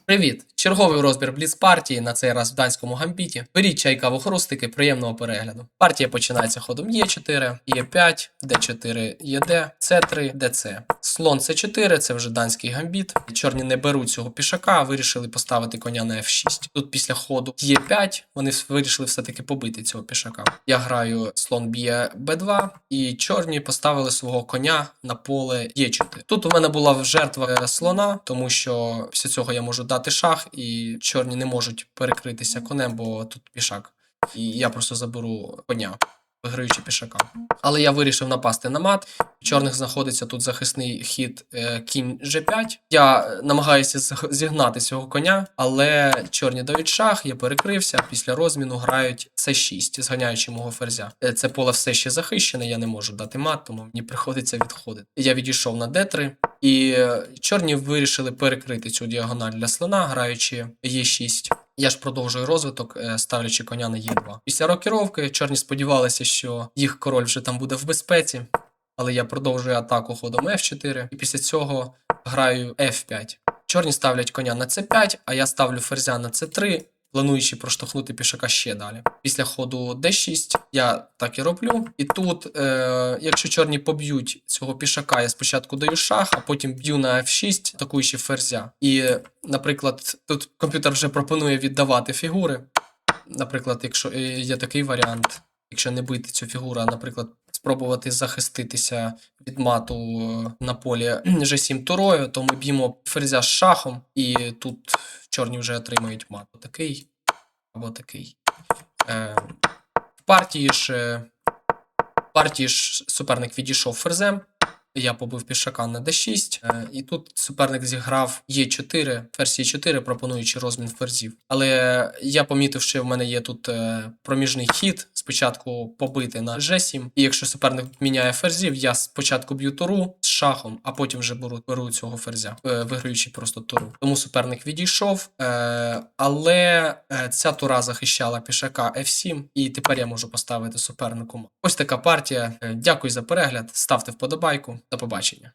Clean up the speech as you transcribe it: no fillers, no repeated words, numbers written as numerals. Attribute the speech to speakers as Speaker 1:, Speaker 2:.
Speaker 1: Привіт! Черговий розбір бліц-партії, на цей раз в данському гамбіті. Беріть чай, каву, хрустики, приємного перегляду. Партія починається ходом Е4, Е5, Д4, ЕД, С3, ДЦ. Слон С4, це вже данський гамбіт. Чорні не беруть цього пішака, вирішили поставити коня на F6. Тут після ходу Е5 вони вирішили все-таки побити цього пішака. Я граю слон б'є Б2, і чорні поставили свого коня на поле Е4. Тут у мене була жертва слона, тому що після цього я можу дати шах, і чорні не можуть перекритися конем, бо тут пішак. І я просто заберу коня, виграючи пішака. Але я вирішив напасти на мат. У чорних знаходиться тут захисний хід кінь G5. Я намагаюся зігнати цього коня, але чорні дають шах, я перекрився, після розміну грають С6, зганяючи мого ферзя. Це поле все ще захищене, я не можу дати мат, тому мені приходиться відходити. Я відійшов на Д3, і чорні вирішили перекрити цю діагональ для слона, граючи Е6. Я ж продовжую розвиток, ставлячи коня на Е2. Після рокіровки чорні сподівалися, що їх король вже там буде в безпеці, але я продовжую атаку ходом F4, і після цього граю F5. Чорні ставлять коня на C5, а я ставлю ферзя на C3, плануючи проштовхнути пішака ще далі. Після ходу D6 я так і роблю. І тут, якщо чорні поб'ють цього пішака, я спочатку даю шах, а потім б'ю на F6, атакуючи ферзя. І, наприклад, тут комп'ютер вже пропонує віддавати фігури. Наприклад, якщо є такий варіант, якщо не бити цю фігуру, а, наприклад, спробувати захиститися від мату на полі G7 турою, то ми б'ємо ферзя з шахом, і тут чорні вже отримають мат. Такий або такий. В партії ж суперник відійшов ферзем. Я побив пішака на d6, і тут суперник зіграв Е4, ферзь Е4, пропонуючи розмін ферзів. Але я помітив, що в мене є тут проміжний хід, спочатку побити на G7, і якщо суперник міняє ферзів, я спочатку б'ю туру з шахом, а потім вже беру цього ферзя, виграючи просто туру. Тому суперник відійшов, але ця тура захищала пішака F7, і тепер я можу поставити супернику. Ось така партія. Дякую за перегляд, ставте вподобайку. До побачення.